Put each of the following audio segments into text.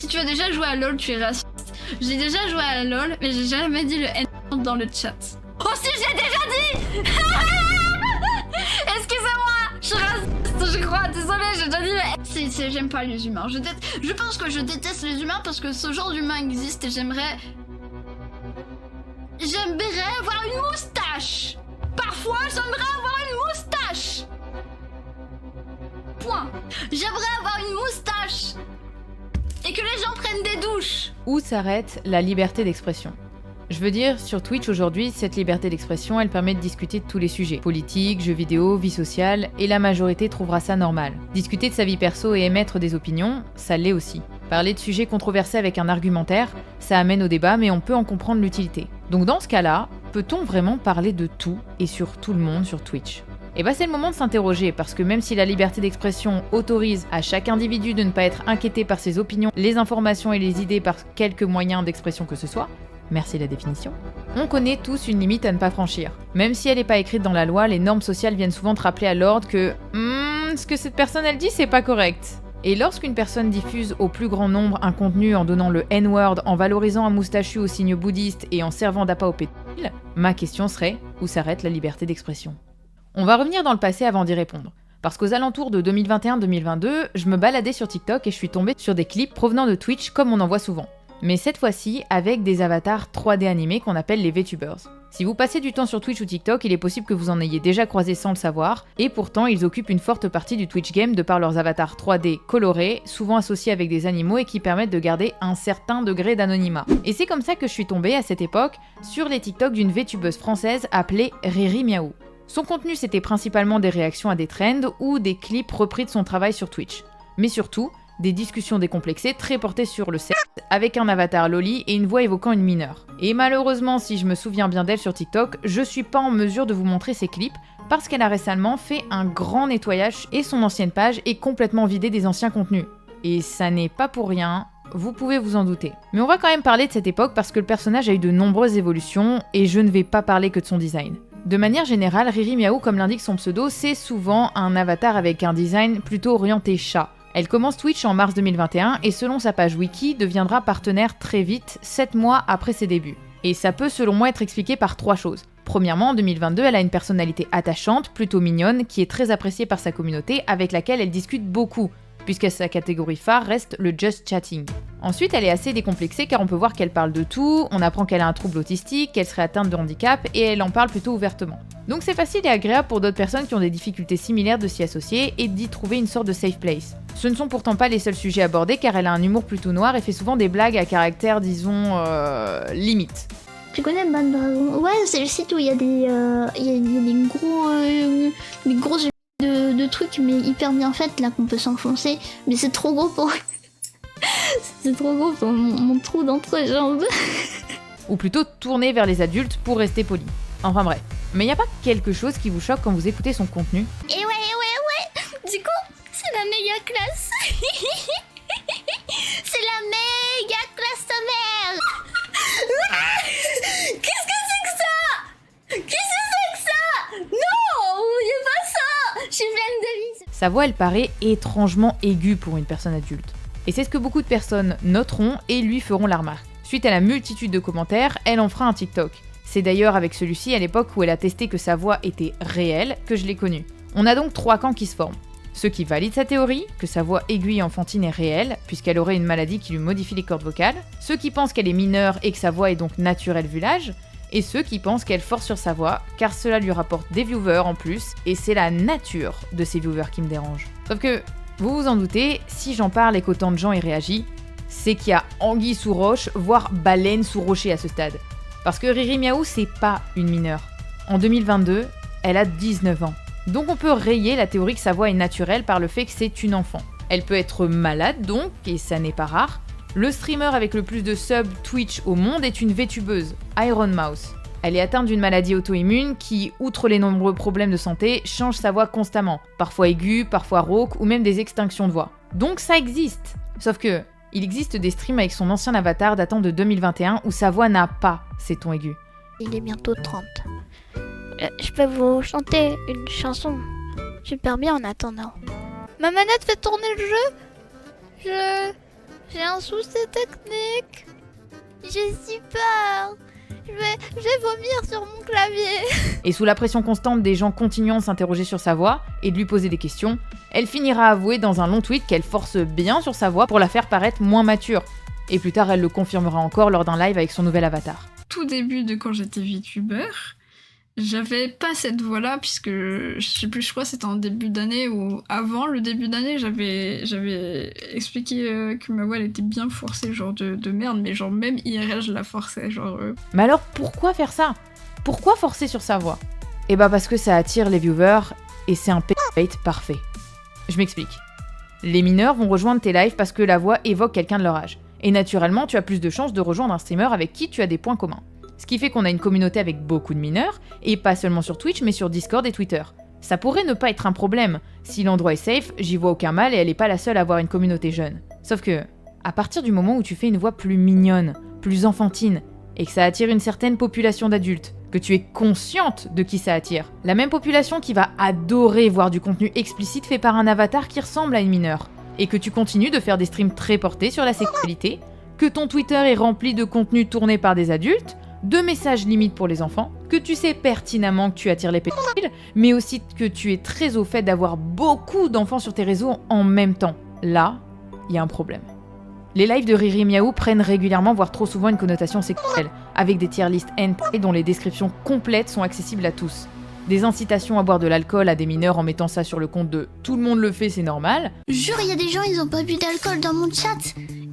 Si tu as déjà joué à LoL, tu es raciste. J'ai déjà joué à LoL, mais j'ai jamais dit le N dans le chat. Oh si, j'ai déjà dit. Excusez-moi, je suis raciste, je crois. Désolée, j'ai déjà dit le N. J'aime pas les humains. Je pense que je déteste les humains parce que ce genre d'humain existe et j'aimerais avoir une moustache. Parfois, j'aimerais avoir une moustache. Point. J'aimerais avoir une moustache. Et que les gens prennent des douches. Où s'arrête la liberté d'expression ? Je veux dire, sur Twitch aujourd'hui, cette liberté d'expression, elle permet de discuter de tous les sujets. Politique, jeux vidéo, vie sociale, et la majorité trouvera ça normal. Discuter de sa vie perso et émettre des opinions, ça l'est aussi. Parler de sujets controversés avec un argumentaire, ça amène au débat, mais on peut en comprendre l'utilité. Donc dans ce cas-là, peut-on vraiment parler de tout et sur tout le monde sur Twitch ? Et bah c'est le moment de s'interroger, parce que même si la liberté d'expression autorise à chaque individu de ne pas être inquiété par ses opinions, les informations et les idées par quelque moyen d'expression que ce soit, merci la définition, on connaît tous une limite à ne pas franchir. Même si elle n'est pas écrite dans la loi, les normes sociales viennent souvent te rappeler à l'ordre que ce que cette personne elle dit c'est pas correct. Et lorsqu'une personne diffuse au plus grand nombre un contenu en donnant le N-word, en valorisant un moustachu au signe bouddhiste et en servant d'appât aux pédophiles, ma question serait, où s'arrête la liberté d'expression ? On va revenir dans le passé avant d'y répondre. Parce qu'aux alentours de 2021-2022, je me baladais sur TikTok et je suis tombée sur des clips provenant de Twitch comme on en voit souvent. Mais cette fois-ci avec des avatars 3D animés qu'on appelle les VTubers. Si vous passez du temps sur Twitch ou TikTok, il est possible que vous en ayez déjà croisé sans le savoir, et pourtant ils occupent une forte partie du Twitch game de par leurs avatars 3D colorés, souvent associés avec des animaux et qui permettent de garder un certain degré d'anonymat. Et c'est comme ça que je suis tombée à cette époque sur les TikTok d'une VTubeuse française appelée Riri Miaou. Son contenu c'était principalement des réactions à des trends ou des clips repris de son travail sur Twitch. Mais surtout, des discussions décomplexées très portées sur le sexe, avec un avatar loli et une voix évoquant une mineure. Et malheureusement, si je me souviens bien d'elle sur TikTok, je suis pas en mesure de vous montrer ces clips, parce qu'elle a récemment fait un grand nettoyage et son ancienne page est complètement vidée des anciens contenus. Et ça n'est pas pour rien, vous pouvez vous en douter. Mais on va quand même parler de cette époque parce que le personnage a eu de nombreuses évolutions, et je ne vais pas parler que de son design. De manière générale, Riri Miaou, comme l'indique son pseudo, c'est souvent un avatar avec un design plutôt orienté chat. Elle commence Twitch en mars 2021 et selon sa page wiki, deviendra partenaire très vite, 7 mois après ses débuts. Et ça peut selon moi être expliqué par 3 choses. Premièrement, en 2022, elle a une personnalité attachante, plutôt mignonne, qui est très appréciée par sa communauté, avec laquelle elle discute beaucoup, puisque sa catégorie phare reste le just chatting. Ensuite, elle est assez décomplexée car on peut voir qu'elle parle de tout, on apprend qu'elle a un trouble autistique, qu'elle serait atteinte de handicap et elle en parle plutôt ouvertement. Donc c'est facile et agréable pour d'autres personnes qui ont des difficultés similaires de s'y associer et d'y trouver une sorte de safe place. Ce ne sont pourtant pas les seuls sujets abordés car elle a un humour plutôt noir et fait souvent des blagues à caractère, disons, limite. Tu connais Bad Dragon? Ouais, c'est le site où il y a des gros de trucs mais hyper bien faites là qu'on peut s'enfoncer, mais c'est trop gros pour c'est trop gros pour mon trou d'entrejambe. Ou plutôt tourner vers les adultes pour rester poli. Enfin bref. Mais y a pas quelque chose qui vous choque quand vous écoutez son contenu? Et ouais, du coup, c'est la méga classe. C'est la méga classe ta mère. Qu'est-ce que c'est que ça? Qu'est-ce que c'est que ça? Non, y a pas ça. Je suis pleine de vie. Sa voix, elle paraît étrangement aiguë pour une personne adulte. Et c'est ce que beaucoup de personnes noteront et lui feront la remarque. Suite à la multitude de commentaires, elle en fera un TikTok. C'est d'ailleurs avec celui-ci, à l'époque où elle a testé que sa voix était réelle, que je l'ai connue. On a donc 3 camps qui se forment. Ceux qui valident sa théorie, que sa voix aiguë et enfantine est réelle, puisqu'elle aurait une maladie qui lui modifie les cordes vocales, ceux qui pensent qu'elle est mineure et que sa voix est donc naturelle vu l'âge, et ceux qui pensent qu'elle force sur sa voix, car cela lui rapporte des viewers en plus, et c'est la nature de ces viewers qui me dérange. Sauf que, vous vous en doutez, si j'en parle et qu'autant de gens y réagissent, c'est qu'il y a anguille sous roche, voire baleine sous rocher à ce stade. Parce que Riri Miaou, c'est pas une mineure. En 2022, elle a 19 ans. Donc on peut rayer la théorie que sa voix est naturelle par le fait que c'est une enfant. Elle peut être malade donc, et ça n'est pas rare. Le streamer avec le plus de subs Twitch au monde est une VTubeuse, Iron Mouse. Elle est atteinte d'une maladie auto-immune qui, outre les nombreux problèmes de santé, change sa voix constamment. Parfois aiguë, parfois rauque, ou même des extinctions de voix. Donc ça existe. Sauf que, il existe des streams avec son ancien avatar datant de 2021 où sa voix n'a pas ces tons aigus. Il est bientôt 30. Je peux vous chanter une chanson super bien en attendant. Ma manette fait tourner le jeu. J'ai un souci technique. J'ai si peur. Je vais vomir sur mon clavier. Et sous la pression constante des gens continuant de s'interroger sur sa voix et de lui poser des questions, elle finira avouer dans un long tweet qu'elle force bien sur sa voix pour la faire paraître moins mature. Et plus tard, elle le confirmera encore lors d'un live avec son nouvel avatar. Tout début de quand j'étais VTubeur, j'avais pas cette voix-là, puisque je sais plus, je crois que c'était en début d'année ou avant le début d'année, j'avais expliqué que ma voix elle était bien forcée, genre de merde, mais genre même IRL je la forçais, genre. Mais alors pourquoi faire ça? Pourquoi forcer sur sa voix? Eh bah parce que ça attire les viewers et c'est un bait parfait. Je m'explique. Les mineurs vont rejoindre tes lives parce que la voix évoque quelqu'un de leur âge. Et naturellement, tu as plus de chances de rejoindre un streamer avec qui tu as des points communs. Ce qui fait qu'on a une communauté avec beaucoup de mineurs, et pas seulement sur Twitch, mais sur Discord et Twitter. Ça pourrait ne pas être un problème. Si l'endroit est safe, j'y vois aucun mal et elle est pas la seule à avoir une communauté jeune. Sauf que, à partir du moment où tu fais une voix plus mignonne, plus enfantine, et que ça attire une certaine population d'adultes, que tu es consciente de qui ça attire, la même population qui va adorer voir du contenu explicite fait par un avatar qui ressemble à une mineure, et que tu continues de faire des streams très portés sur la sexualité, que ton Twitter est rempli de contenu tourné par des adultes, de messages limites pour les enfants, que tu sais pertinemment que tu attires les pédophiles, mais aussi que tu es très au fait d'avoir beaucoup d'enfants sur tes réseaux en même temps. Là, il y a un problème. Les lives de Riri Miaou prennent régulièrement, voire trop souvent, une connotation sexuelle, avec des tier lists hentai dont les descriptions complètes sont accessibles à tous. Des incitations à boire de l'alcool à des mineurs en mettant ça sur le compte de « tout le monde le fait, c'est normal ». Jure, il y a des gens, ils ont pas bu d'alcool dans mon chat.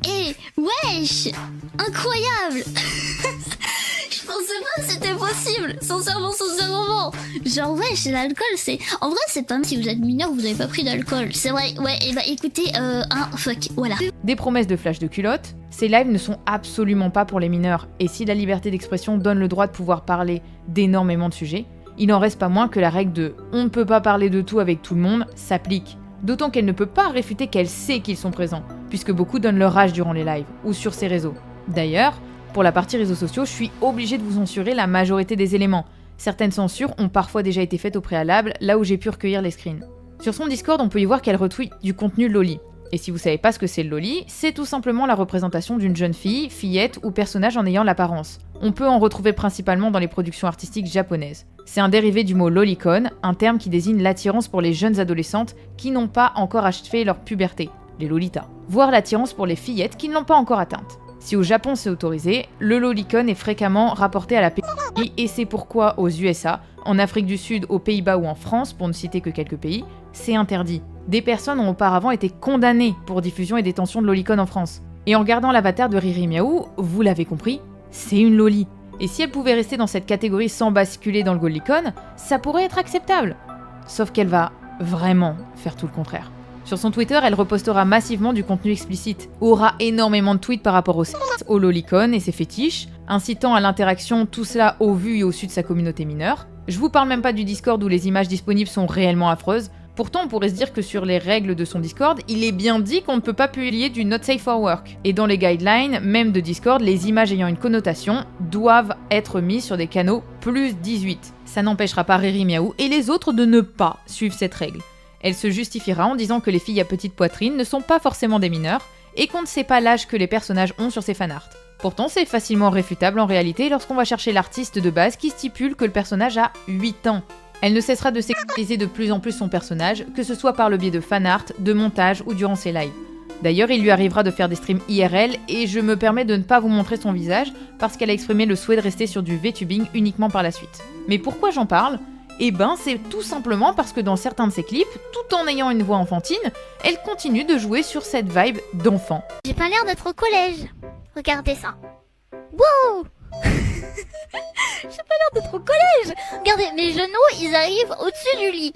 Et wesh, incroyable. Je pensais pas que c'était possible, sincèrement. Genre wesh, l'alcool c'est... En vrai c'est pas... Si vous êtes mineur, vous avez pas pris d'alcool. C'est vrai, ouais, et bah écoutez, fuck, voilà. Des promesses de flash de culotte, ces lives ne sont absolument pas pour les mineurs, et si la liberté d'expression donne le droit de pouvoir parler d'énormément de sujets, il n'en reste pas moins que la règle de « on ne peut pas parler de tout avec tout le monde » s'applique. D'autant qu'elle ne peut pas réfuter qu'elle sait qu'ils sont présents, puisque beaucoup donnent leur âge durant les lives, ou sur ces réseaux. D'ailleurs, pour la partie réseaux sociaux, je suis obligée de vous censurer la majorité des éléments. Certaines censures ont parfois déjà été faites au préalable, là où j'ai pu recueillir les screens. Sur son Discord, on peut y voir qu'elle retweet du contenu loli. Et si vous savez pas ce que c'est le loli, c'est tout simplement la représentation d'une jeune fille, fillette ou personnage en ayant l'apparence. On peut en retrouver principalement dans les productions artistiques japonaises. C'est un dérivé du mot lolicon, un terme qui désigne l'attirance pour les jeunes adolescentes qui n'ont pas encore achevé leur puberté, les lolitas, voire l'attirance pour les fillettes qui ne l'ont pas encore atteinte. Si au Japon c'est autorisé, le lolicon est fréquemment rapporté à la pédophilie et c'est pourquoi aux USA, en Afrique du Sud, aux Pays-Bas ou en France, pour ne citer que quelques pays, c'est interdit. Des personnes ont auparavant été condamnées pour diffusion et détention de lolicon en France. Et en regardant l'avatar de Riri Miaou, vous l'avez compris, c'est une loli. Et si elle pouvait rester dans cette catégorie sans basculer dans le lolicon, ça pourrait être acceptable. Sauf qu'elle va vraiment faire tout le contraire. Sur son Twitter, elle repostera massivement du contenu explicite, aura énormément de tweets par rapport au sexe, au lolicon et ses fétiches, incitant à l'interaction, tout cela au vu et au su de sa communauté mineure. Je vous parle même pas du Discord où les images disponibles sont réellement affreuses. Pourtant, on pourrait se dire que sur les règles de son Discord, il est bien dit qu'on ne peut pas publier du Not Safe for Work. Et dans les guidelines, même de Discord, les images ayant une connotation doivent être mises sur des canaux plus 18. Ça n'empêchera pas Riri Miaou et les autres de ne pas suivre cette règle. Elle se justifiera en disant que les filles à petite poitrine ne sont pas forcément des mineurs et qu'on ne sait pas l'âge que les personnages ont sur ces fanarts. Pourtant, c'est facilement réfutable en réalité lorsqu'on va chercher l'artiste de base qui stipule que le personnage a 8 ans. Elle ne cessera de sexualiser de plus en plus son personnage, que ce soit par le biais de fanart, de montage ou durant ses lives. D'ailleurs, il lui arrivera de faire des streams IRL et je me permets de ne pas vous montrer son visage parce qu'elle a exprimé le souhait de rester sur du VTubing uniquement par la suite. Mais pourquoi j'en parle ? Eh ben, c'est tout simplement parce que dans certains de ses clips, tout en ayant une voix enfantine, elle continue de jouer sur cette vibe d'enfant. J'ai pas l'air d'être au collège. Regardez ça. Wow. J'ai pas l'air d'être au collège. Regardez, mes genoux, ils arrivent au-dessus du lit.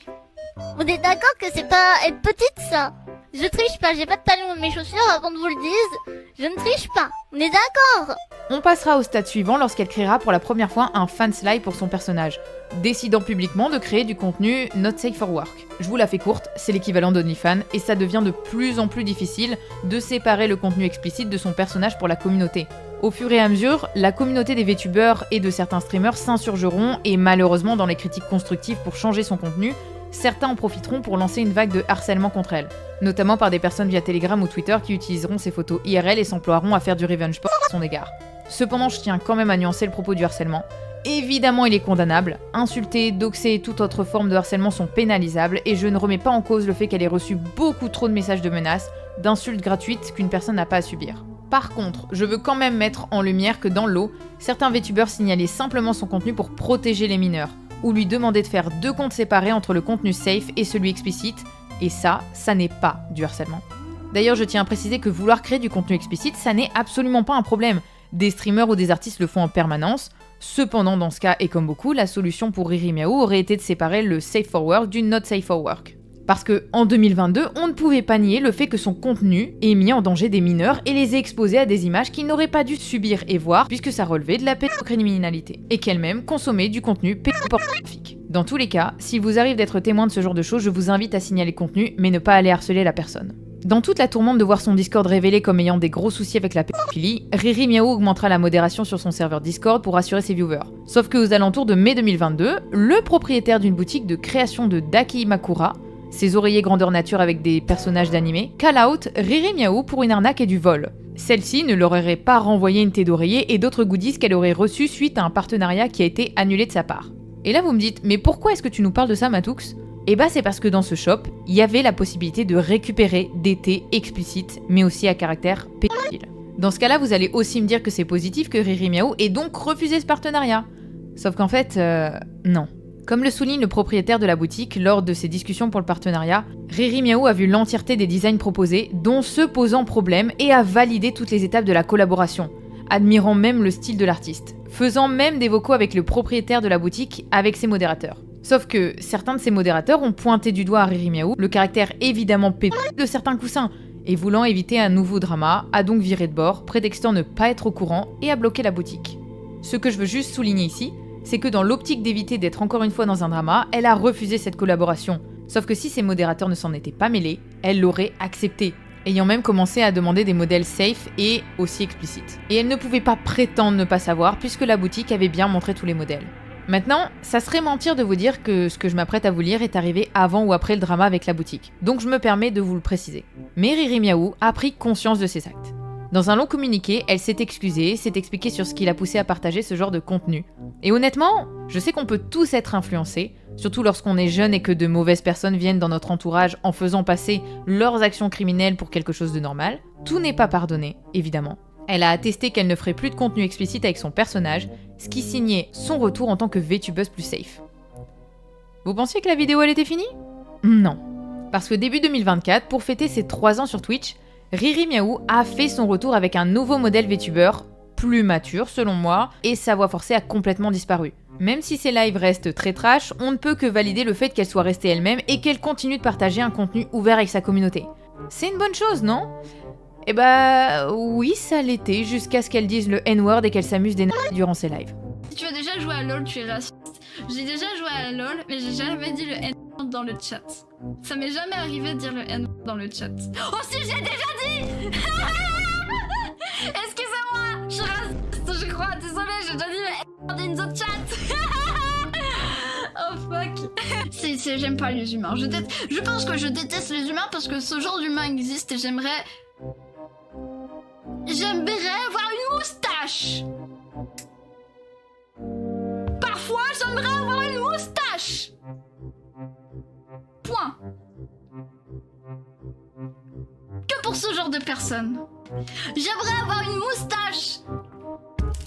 On est d'accord que c'est pas être petite, ça. Je triche pas, j'ai pas de talons dans mes chaussures avant de vous le dire. Je ne triche pas. On est d'accord. On passera au stade suivant lorsqu'elle créera pour la première fois un fanslide pour son personnage, décidant publiquement de créer du contenu Not Safe for Work. Je vous la fais courte, c'est l'équivalent d'OnlyFans, et ça devient de plus en plus difficile de séparer le contenu explicite de son personnage pour la communauté. Au fur et à mesure, la communauté des VTubers et de certains streamers s'insurgeront, et malheureusement dans les critiques constructives pour changer son contenu, certains en profiteront pour lancer une vague de harcèlement contre elle, notamment par des personnes via Telegram ou Twitter qui utiliseront ses photos IRL et s'emploieront à faire du revenge porn à son égard. Cependant, je tiens quand même à nuancer le propos du harcèlement. Évidemment, il est condamnable. Insulter, doxer et toute autre forme de harcèlement sont pénalisables et je ne remets pas en cause le fait qu'elle ait reçu beaucoup trop de messages de menaces, d'insultes gratuites qu'une personne n'a pas à subir. Par contre, je veux quand même mettre en lumière que dans l'eau, certains VTubers signalaient simplement son contenu pour protéger les mineurs, ou lui demander de faire 2 comptes séparés entre le contenu safe et celui explicite, et ça n'est pas du harcèlement. D'ailleurs, je tiens à préciser que vouloir créer du contenu explicite, ça n'est absolument pas un problème. Des streamers ou des artistes le font en permanence. Cependant, dans ce cas, et comme beaucoup, la solution pour Riri Miaou aurait été de séparer le safe for work du not safe for work. Parce que en 2022, on ne pouvait pas nier le fait que son contenu ait mis en danger des mineurs et les ait exposés à des images qu'ils n'auraient pas dû subir et voir puisque ça relevait de la pédocriminalité et qu'elle-même consommait du contenu pédopornographique. Dans tous les cas, s'il vous arrive d'être témoin de ce genre de choses, je vous invite à signaler le contenu mais ne pas aller harceler la personne. Dans toute la tourmente de voir son Discord révélé comme ayant des gros soucis avec la pédophilie, Riri Miaou augmentera la modération sur son serveur Discord pour rassurer ses viewers. Sauf qu'aux alentours de mai 2022, le propriétaire d'une boutique de création de Daki Makura, ses oreillers grandeur nature avec des personnages d'animé, call out Riri Miaou pour une arnaque et du vol. Celle-ci ne leur aurait pas renvoyé une thé d'oreiller et d'autres goodies qu'elle aurait reçus suite à un partenariat qui a été annulé de sa part. Et là vous me dites, mais pourquoi est-ce que tu nous parles de ça Matoux ? Et bah c'est parce que dans ce shop, il y avait la possibilité de récupérer des thés explicites, mais aussi à caractère pédophile. Dans ce cas-là, vous allez aussi me dire que c'est positif que Riri Miaou ait donc refusé ce partenariat. Sauf qu'en fait, non. Comme le souligne le propriétaire de la boutique lors de ses discussions pour le partenariat, Riri Miaou a vu l'entièreté des designs proposés, dont ceux posant problème, et a validé toutes les étapes de la collaboration, admirant même le style de l'artiste, faisant même des vocaux avec le propriétaire de la boutique avec ses modérateurs. Sauf que certains de ces modérateurs ont pointé du doigt à Riri Miaou le caractère évidemment pédophile de certains coussins, et voulant éviter un nouveau drama, a donc viré de bord, prétextant ne pas être au courant et a bloqué la boutique. Ce que je veux juste souligner ici, c'est que dans l'optique d'éviter d'être encore une fois dans un drama, elle a refusé cette collaboration. Sauf que si ses modérateurs ne s'en étaient pas mêlés, elle l'aurait accepté, ayant même commencé à demander des modèles safe et aussi explicites. Et elle ne pouvait pas prétendre ne pas savoir puisque la boutique avait bien montré tous les modèles. Maintenant, ça serait mentir de vous dire que ce que je m'apprête à vous lire est arrivé avant ou après le drama avec la boutique, donc je me permets de vous le préciser. Mais Riri Miaou a pris conscience de ses actes. Dans un long communiqué, elle s'est excusée, s'est expliquée sur ce qui l'a poussée à partager ce genre de contenu. Et honnêtement, je sais qu'on peut tous être influencés, surtout lorsqu'on est jeune et que de mauvaises personnes viennent dans notre entourage en faisant passer leurs actions criminelles pour quelque chose de normal. Tout n'est pas pardonné, évidemment. Elle a attesté qu'elle ne ferait plus de contenu explicite avec son personnage, ce qui signait son retour en tant que VTubeuse plus safe. Vous pensiez que la vidéo elle était finie ? Non. Parce que début 2024, pour fêter ses 3 ans sur Twitch, Riri Miaou a fait son retour avec un nouveau modèle VTuber, plus mature selon moi, et sa voix forcée a complètement disparu. Même si ses lives restent très trash, on ne peut que valider le fait qu'elle soit restée elle-même et qu'elle continue de partager un contenu ouvert avec sa communauté. C'est une bonne chose, non ? Eh bah oui, ça l'était, jusqu'à ce qu'elle dise le N-word et qu'elle s'amuse des durant ses lives. Si tu as déjà joué à LoL, tu es raciste. J'ai déjà joué à LoL, mais j'ai jamais dit le N-word dans le chat. Ça m'est jamais arrivé de dire le N-word dans le chat. Oh si, j'ai déjà dit. Excusez-moi, je suis raciste, je crois. Désolée, j'ai déjà dit le N-word in the chat. Oh fuck. J'aime pas les humains. Je pense que je déteste les humains parce que ce genre d'humain existe et j'aimerais avoir une moustache. Parfois, j'aimerais avoir une moustache. Point. Que pour ce genre de personnes. J'aimerais avoir une moustache.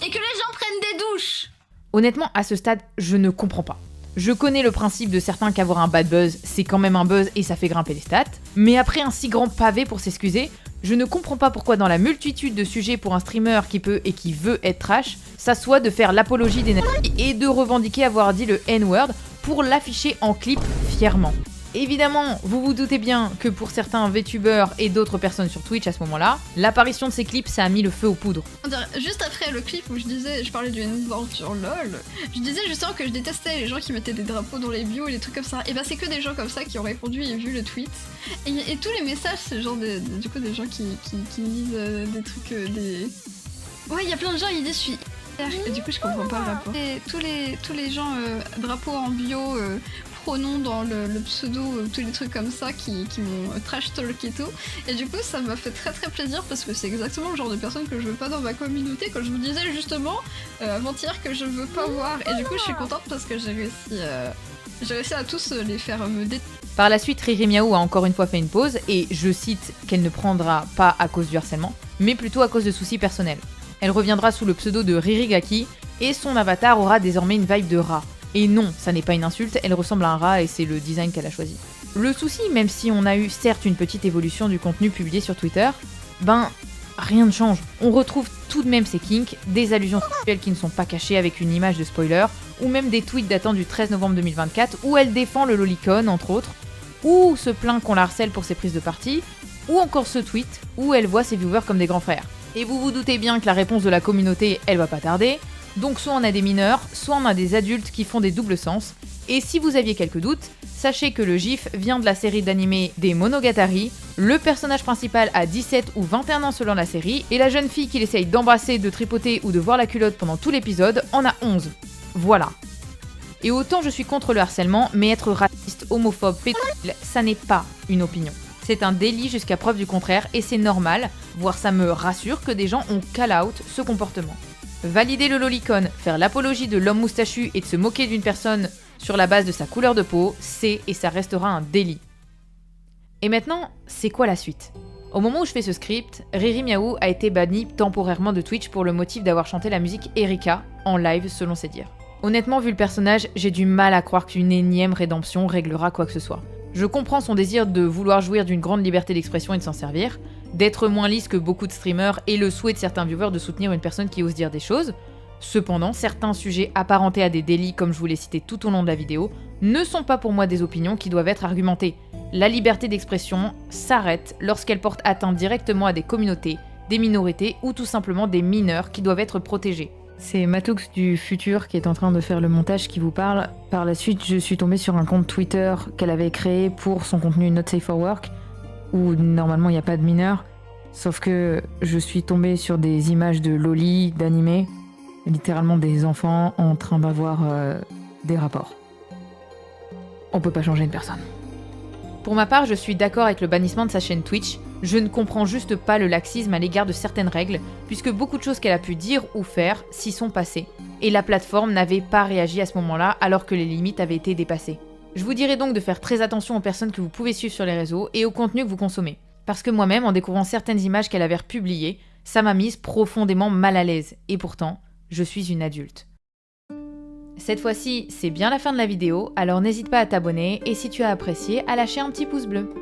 Et que les gens prennent des douches. Honnêtement, à ce stade, je ne comprends pas. Je connais le principe de certains qu'avoir un bad buzz, c'est quand même un buzz et ça fait grimper les stats. Mais après un si grand pavé pour s'excuser, je ne comprends pas pourquoi dans la multitude de sujets pour un streamer qui peut et qui veut être trash, ça soit de faire l'apologie des nazis et de revendiquer avoir dit le N-word pour l'afficher en clip fièrement. Évidemment, vous vous doutez bien que pour certains VTubers et d'autres personnes sur Twitch à ce moment-là, l'apparition de ces clips, ça a mis le feu aux poudres. Juste après le clip où je parlais du N-word sur LoL, je disais justement que je détestais les gens qui mettaient des drapeaux dans les bios et des trucs comme ça. Et bah c'est que des gens comme ça qui ont répondu et vu le tweet. Et tous les messages, c'est genre du coup des gens qui lisent des trucs, des... Ouais, il y a plein de gens, ils disent je suis et du coup je comprends pas le rapport. Et tous les gens drapeaux en bio pronoms dans le pseudo, tous les trucs comme ça qui m'ont trash talk et tout. Et du coup, ça m'a fait très très plaisir parce que c'est exactement le genre de personne que je veux pas dans ma communauté. Quand je vous disais justement avant-hier que je veux pas voir. Et du coup, je suis contente parce que j'ai réussi à tous les faire me détester. Par la suite, Riri Miaou a encore une fois fait une pause et je cite qu'elle ne prendra pas à cause du harcèlement, mais plutôt à cause de soucis personnels. Elle reviendra sous le pseudo de Ririgaki et son avatar aura désormais une vibe de rat. Et non, ça n'est pas une insulte, elle ressemble à un rat et c'est le design qu'elle a choisi. Le souci, même si on a eu certes une petite évolution du contenu publié sur Twitter, rien ne change. On retrouve tout de même ces kinks, des allusions sexuelles qui ne sont pas cachées avec une image de spoiler, ou même des tweets datant du 13 novembre 2024 où elle défend le lolicon, entre autres, ou se plaint qu'on la harcèle pour ses prises de parti, ou encore ce tweet où elle voit ses viewers comme des grands frères. Et vous vous doutez bien que la réponse de la communauté, elle va pas tarder, donc soit on a des mineurs, soit on a des adultes qui font des doubles sens, et si vous aviez quelques doutes, sachez que le gif vient de la série d'animé des Monogatari, le personnage principal a 17 ou 21 ans selon la série, et la jeune fille qu'il essaye d'embrasser, de tripoter ou de voir la culotte pendant tout l'épisode en a 11. Voilà. Et autant je suis contre le harcèlement, mais être raciste, homophobe, pédophile, ça n'est pas une opinion. C'est un délit jusqu'à preuve du contraire, et c'est normal, voire ça me rassure que des gens ont call out ce comportement. Valider le lolicon, faire l'apologie de l'homme moustachu et de se moquer d'une personne sur la base de sa couleur de peau, c'est et ça restera un délit. Et maintenant, c'est quoi la suite ? Au moment où je fais ce script, Riri Miaou a été bannie temporairement de Twitch pour le motif d'avoir chanté la musique Erika en live selon ses dires. Honnêtement, vu le personnage, j'ai du mal à croire qu'une énième rédemption réglera quoi que ce soit. Je comprends son désir de vouloir jouir d'une grande liberté d'expression et de s'en servir, d'être moins lisse que beaucoup de streamers et le souhait de certains viewers de soutenir une personne qui ose dire des choses. Cependant, certains sujets apparentés à des délits, comme je vous l'ai cité tout au long de la vidéo, ne sont pas pour moi des opinions qui doivent être argumentées. La liberté d'expression s'arrête lorsqu'elle porte atteinte directement à des communautés, des minorités ou tout simplement des mineurs qui doivent être protégés. C'est Matoux du futur qui est en train de faire le montage qui vous parle. Par la suite, je suis tombée sur un compte Twitter qu'elle avait créé pour son contenu Not Safe for Work, où normalement il n'y a pas de mineurs, sauf que je suis tombée sur des images de loli, d'animés, littéralement des enfants en train d'avoir des rapports. On peut pas changer une personne. Pour ma part, je suis d'accord avec le bannissement de sa chaîne Twitch, je ne comprends juste pas le laxisme à l'égard de certaines règles, puisque beaucoup de choses qu'elle a pu dire ou faire s'y sont passées, et la plateforme n'avait pas réagi à ce moment-là alors que les limites avaient été dépassées. Je vous dirais donc de faire très attention aux personnes que vous pouvez suivre sur les réseaux et au contenu que vous consommez. Parce que moi-même, en découvrant certaines images qu'elle avait republiées, ça m'a mise profondément mal à l'aise, et pourtant, je suis une adulte. Cette fois-ci, c'est bien la fin de la vidéo, alors n'hésite pas à t'abonner et si tu as apprécié, à lâcher un petit pouce bleu.